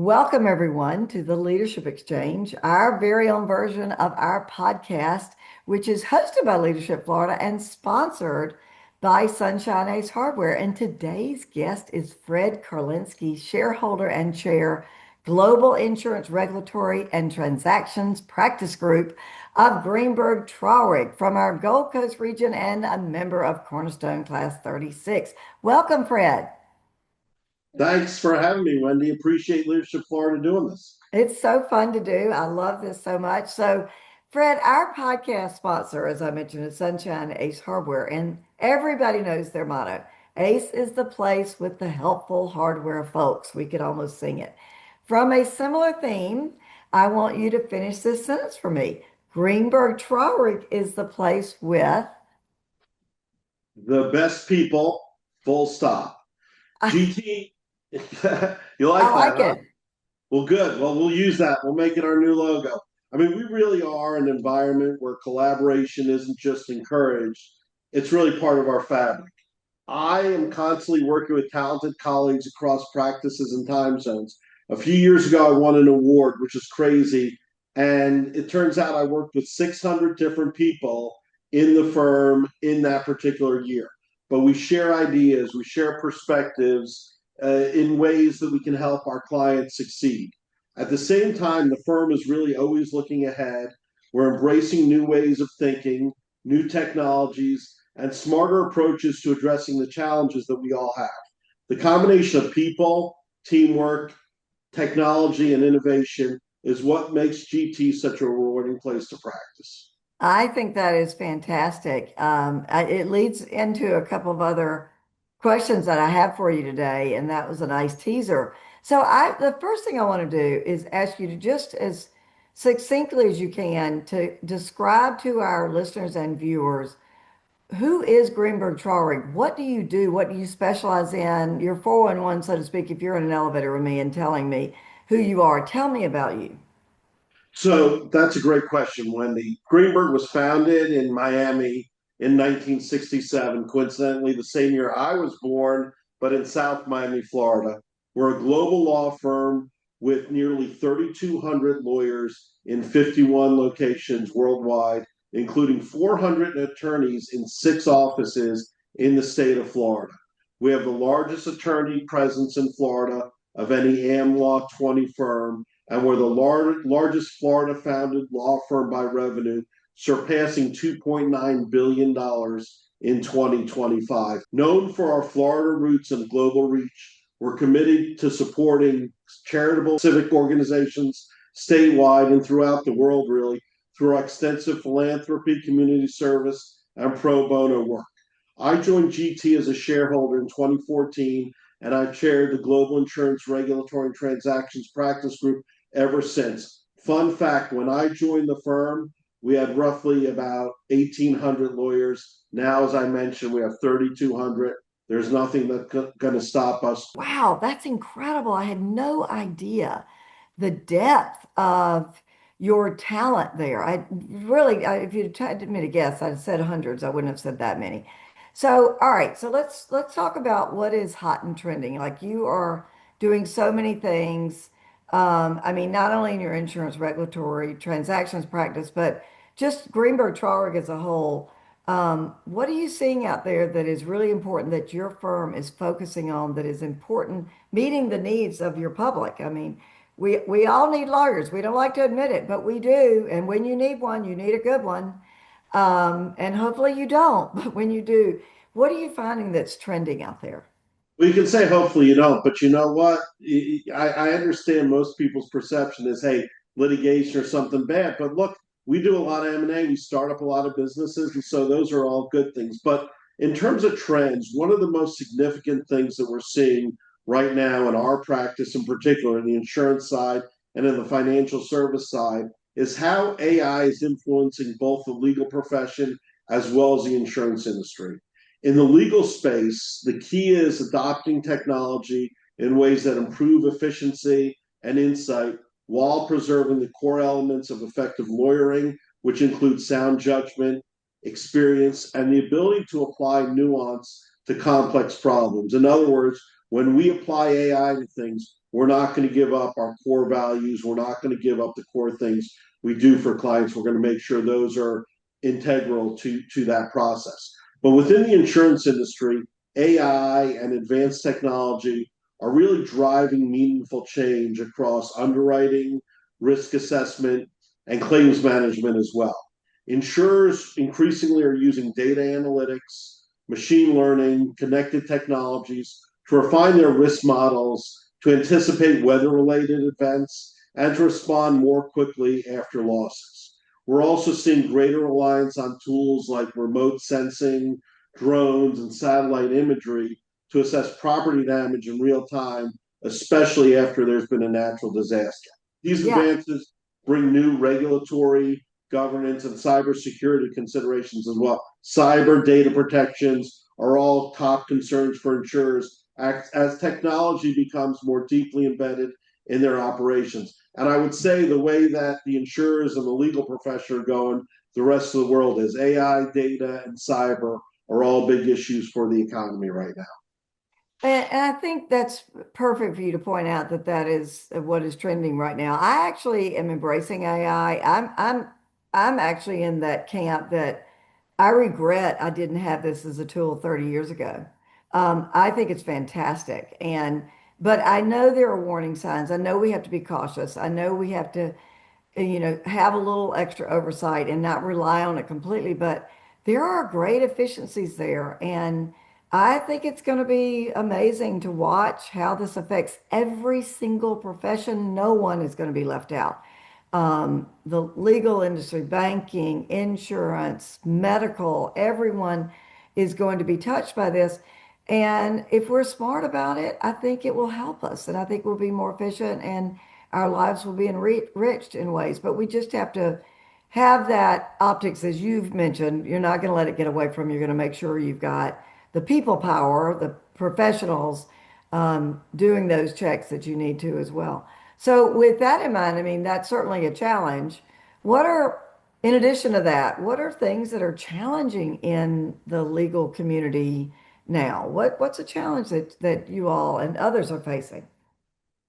Welcome, everyone, to the Leadership Exchange, our very own version of our podcast, which is hosted by Leadership Florida and sponsored by Sunshine Ace Hardware. And today's guest is Fred Karlinsky, shareholder and chair, Global Insurance Regulatory and Transactions Practice Group of Greenberg Traurig from our Gold Coast region and a member of Cornerstone Class 36. Welcome, Fred. Thanks for having me, Wendy. Appreciate Leadership Florida doing this. It's so fun to do. I love this so much. So, Fred, our podcast sponsor, as I mentioned, is Sunshine Ace Hardware, and everybody knows their motto. Ace is the place with the helpful hardware folks. We could almost sing it. From a similar theme, I want you to finish this sentence for me. Greenberg Traurig is the place with. The best people, full stop. I, GT, you like I that, like huh? it. Well, good. Well, we'll use that. We'll make it our new logo. I mean, we really are an environment where collaboration isn't just encouraged, it's really part of our fabric. I am constantly working with talented colleagues across practices and time zones. A few years ago, I won an award, which is crazy. And it turns out I worked with 600 different people in the firm in that particular year. But we share ideas, we share perspectives in ways that we can help our clients succeed. At the same time, the firm is really always looking ahead. We're embracing new ways of thinking, new technologies, and smarter approaches to addressing the challenges that we all have. The combination of people, teamwork, technology, and innovation is what makes GT such a rewarding place to practice. I think that is fantastic. It leads into a couple of other questions that I have for you today, and that was a nice teaser. The first thing I want to do is ask you to just as succinctly as you can to describe to our listeners and viewers who is Greenberg Traurig? What do you do? What do you specialize in? Your 411, so to speak, if you're in an elevator with me and telling me who you are, tell me about you. So that's a great question, Wendy. Greenberg was founded in Miami in 1967, coincidentally, the same year I was born, but in South Miami, Florida. We're a global law firm with nearly 3,200 lawyers in 51 locations worldwide, including 400 attorneys in 6 offices in the state of Florida. We have the largest attorney presence in Florida of any Am Law 20 firm, and we're the largest Florida founded law firm by revenue, surpassing $2.9 billion in 2025. Known for our Florida roots and global reach, we're committed to supporting charitable civic organizations statewide and throughout the world, really, through our extensive philanthropy, community service, and pro bono work. I joined GT as a shareholder in 2014, and I've chaired the Global Insurance Regulatory and Transactions Practice Group ever since. Fun fact, when I joined the firm, we had roughly about 1,800 lawyers. Now, as I mentioned, we have 3,200. There's nothing that's going to stop us. Wow, that's incredible. I had no idea the depth of your talent there. If you'd tried me to guess, I'd have said hundreds. I wouldn't have said that many. So, all right. So let's talk about what is hot and trending. Like you are doing so many things. I mean, not only in your insurance regulatory transactions practice, but just Greenberg Traurig as a whole. What are you seeing out there that is really important that your firm is focusing on that is important, meeting the needs of your public? I mean, we all need lawyers. We don't like to admit it, but we do. And when you need one, you need a good one. And hopefully you don't, but when you do, what are you finding that's trending out there? We can say hopefully you don't, but you know what? I understand most people's perception is, hey, litigation or something bad. But look, we do a lot of M&A. We start up a lot of businesses, and so those are all good things. But in terms of trends, one of the most significant things that we're seeing right now in our practice, in particular in the insurance side and in the financial service side, is how AI is influencing both the legal profession as well as the insurance industry. In the legal space, the key is adopting technology in ways that improve efficiency and insight while preserving the core elements of effective lawyering, which include sound judgment, experience, and the ability to apply nuance to complex problems. In other words, when we apply AI to things, we're not going to give up our core values. We're not going to give up the core things we do for clients. We're going to make sure those are integral to that process. But within the insurance industry, AI and advanced technology are really driving meaningful change across underwriting, risk assessment, and claims management as well. Insurers increasingly are using data analytics, machine learning, connected technologies to refine their risk models, to anticipate weather related events, and to respond more quickly after losses. We're also seeing greater reliance on tools like remote sensing, drones, and satellite imagery to assess property damage in real time, especially after there's been a natural disaster. These Yeah. advances bring new regulatory, governance, and cybersecurity considerations as well. Cyber data protections are all top concerns for insurers as technology becomes more deeply embedded in their operations. And I would say the way that the insurers and the legal profession are going, the rest of the world is AI, data, and cyber are all big issues for the economy right now. And I think that's perfect for you to point out that that is what is trending right now. I actually am embracing AI. I'm actually in that camp that I regret I didn't have this as a tool 30 years ago. I think it's fantastic. But I know there are warning signs. I know we have to be cautious. I know we have to have a little extra oversight and not rely on it completely. But there are great efficiencies there. And I think it's going to be amazing to watch how this affects every single profession. No one is going to be left out. The legal industry, banking, insurance, medical, everyone is going to be touched by this. And if we're smart about it, I think it will help us. And I think we'll be more efficient and our lives will be enriched in ways. But we just have to have that optics, as you've mentioned. You're not going to let it get away from you. You're going to make sure you've got the people power, the professionals doing those checks that you need to as well. So, with that in mind, I mean, that's certainly a challenge. What are, in addition to that, what are things that are challenging in the legal community now? What's a challenge that you all and others are facing?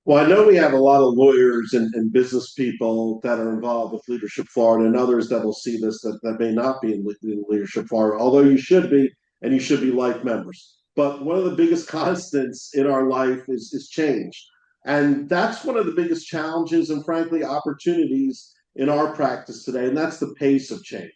Well, I know we have a lot of lawyers and business people that are involved with Leadership Florida and others that will see this that may not be in Leadership Florida, although you should be, and you should be life members. But one of the biggest constants in our life is change. And that's one of the biggest challenges and, frankly, opportunities in our practice today, and that's the pace of change.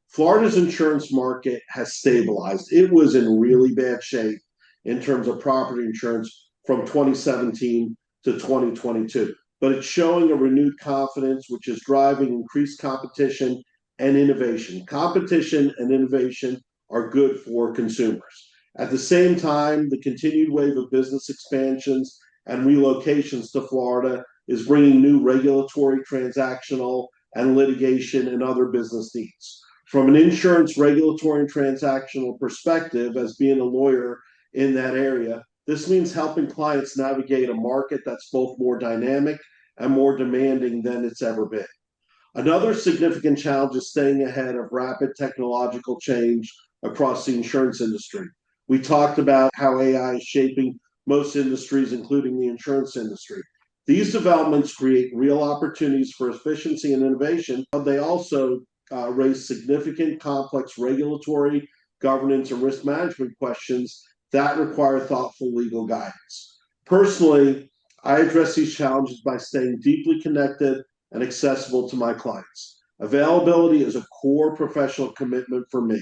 Florida's insurance market has stabilized. It was in really bad shape in terms of property insurance from 2017 to 2022. But it's showing a renewed confidence, which is driving increased competition and innovation. Competition and innovation are good for consumers. At the same time, the continued wave of business expansions and relocations to Florida is bringing new regulatory, transactional, and litigation and other business needs. From an insurance regulatory and transactional perspective, as being a lawyer in that area, this means helping clients navigate a market that's both more dynamic and more demanding than it's ever been. Another significant challenge is staying ahead of rapid technological change across the insurance industry. We talked about how AI is shaping most industries, including the insurance industry. These developments create real opportunities for efficiency and innovation, but they also raise significant complex regulatory, governance, and risk management questions that require thoughtful legal guidance. Personally, I address these challenges by staying deeply connected and accessible to my clients. Availability is a core professional commitment for me.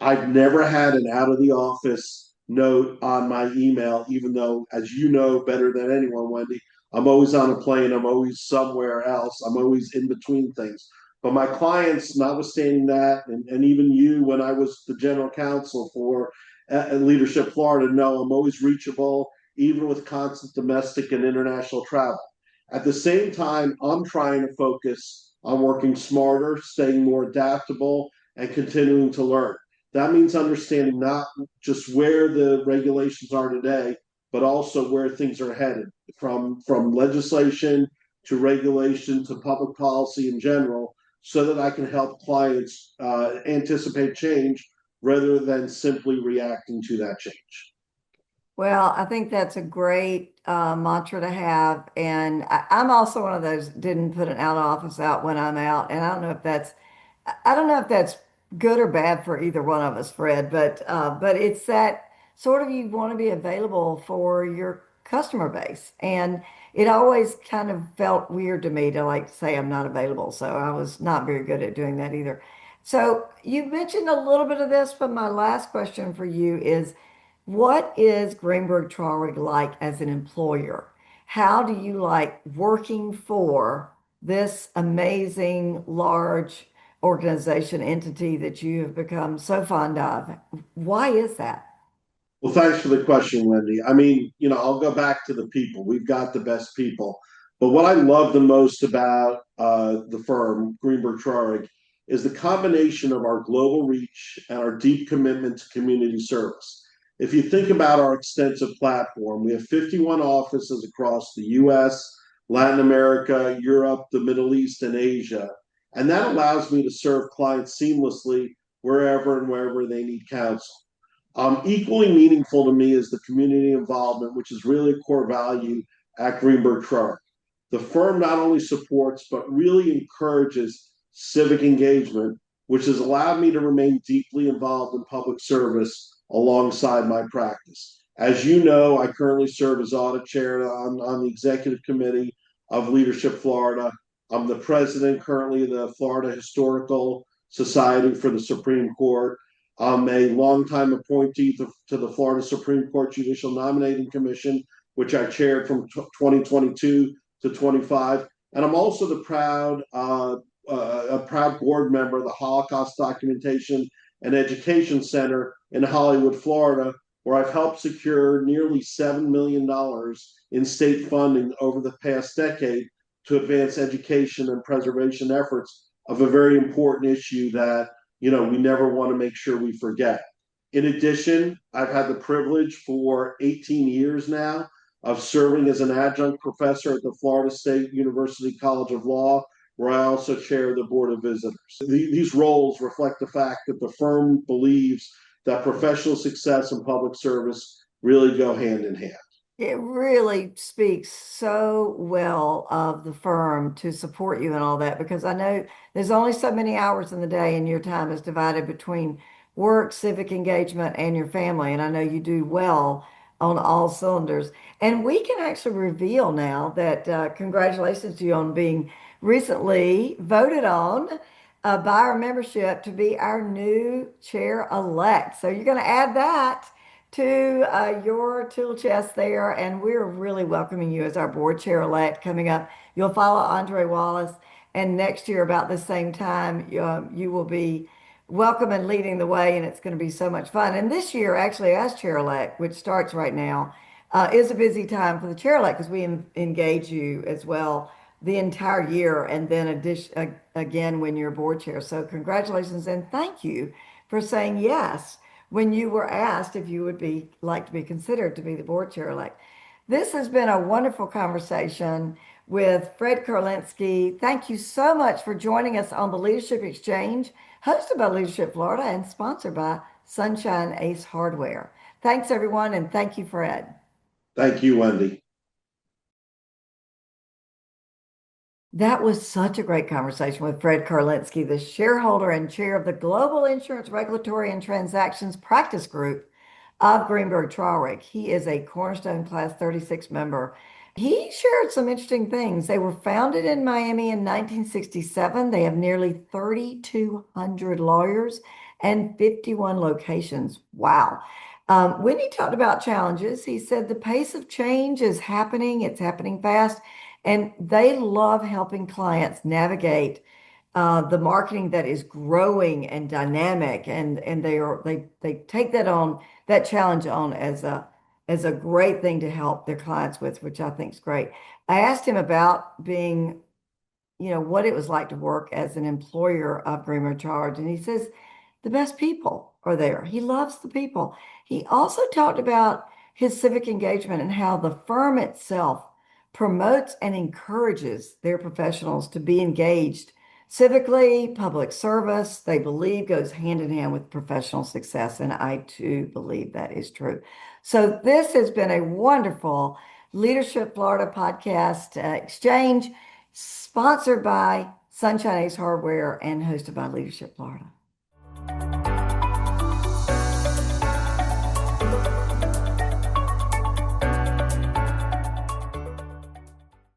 I've never had an out of the office note on my email, even though, as you know better than anyone, Wendy, I'm always on a plane, I'm always somewhere else, I'm always in between things. But my clients, notwithstanding that, and even you, when I was the general counsel for Leadership Florida, know I'm always reachable, even with constant domestic and international travel. At the same time, I'm trying to focus on working smarter, staying more adaptable, and continuing to learn. That means understanding not just where the regulations are today, but also where things are headed from legislation to regulation to public policy in general, so that I can help clients anticipate change rather than simply reacting to that change. Well, I think that's a great mantra to have. And I'm also one of those didn't put an out of office out when I'm out. And I don't know if that's good or bad for either one of us, Fred, but it's that sort of you want to be available for your customer base. And it always kind of felt weird to me to like say I'm not available. So I was not very good at doing that either. So you mentioned a little bit of this, but my last question for you is, what is Greenberg Traurig like as an employer? How do you like working for this amazing large organization entity that you have become so fond of? Why is that? Well, thanks for the question, Wendy. I mean, I'll go back to the people. We've got the best people. But what I love the most about the firm, Greenberg Traurig, is the combination of our global reach and our deep commitment to community service. If you think about our extensive platform, we have 51 offices across the US, Latin America, Europe, the Middle East, and Asia. And that allows me to serve clients seamlessly wherever and wherever they need counsel. Equally meaningful to me is the community involvement, which is really a core value at Greenberg Traurig. The firm not only supports, but really encourages civic engagement, which has allowed me to remain deeply involved in public service alongside my practice. As you know, I currently serve as audit chair on the executive committee of Leadership Florida. I'm the president currently of the Florida Historical Society for the Supreme Court. I'm a longtime appointee to the Florida Supreme Court Judicial Nominating Commission, which I chaired from 2022 to 25. And I'm also a proud board member of the Holocaust Documentation and Education Center in Hollywood, Florida, where I've helped secure nearly $7 million in state funding over the past decade to advance education and preservation efforts of a very important issue that we never want to make sure we forget. In addition, I've had the privilege for 18 years now of serving as an adjunct professor at the Florida State University College of Law, where I also chair the Board of Visitors. These roles reflect the fact that the firm believes that professional success and public service really go hand in hand. It really speaks so well of the firm to support you and all that because I know there's only so many hours in the day and your time is divided between work, civic engagement, and your family. And I know you do well on all cylinders. And we can actually reveal now that congratulations to you on being recently voted on by our membership to be our new chair-elect. So you're going to add that to your tool chest there, and we're really welcoming you as our board chair-elect coming up. You'll follow Andre Wallace, and next year about the same time, you will be welcome and leading the way, and it's going to be so much fun. And this year, actually, as chair-elect, which starts right now, is a busy time for the chair-elect because we engage you as well the entire year, and then again when you're board chair. So congratulations and thank you for saying yes when you were asked if you would be like to be considered to be the board chair elect. This has been a wonderful conversation with Fred Karlinsky. Thank you so much for joining us on the Leadership Exchange, hosted by Leadership Florida and sponsored by Sunshine Ace Hardware. Thanks, everyone, and thank you, Fred. Thank you, Wendy. That was such a great conversation with Fred Karlinsky, the shareholder and chair of the Global Insurance Regulatory and Transactions Practice Group of Greenberg Traurig. He is a Cornerstone Class 36 member. He shared some interesting things. They were founded in Miami in 1967. They have nearly 3,200 lawyers and 51 locations. Wow. When he talked about challenges, he said the pace of change is happening. It's happening fast. And they love helping clients navigate the marketing that is growing and dynamic, and they take that challenge on as a great thing to help their clients with, which I think is great. I asked him about being, what it was like to work as an employer of Greenberg Charge, and he says the best people are there. He loves the people. He also talked about his civic engagement and how the firm itself promotes and encourages their professionals to be engaged civically, public service, they believe goes hand in hand with professional success. And I too believe that is true. So this has been a wonderful Leadership Florida podcast exchange, sponsored by Sunshine Ace Hardware and hosted by Leadership Florida.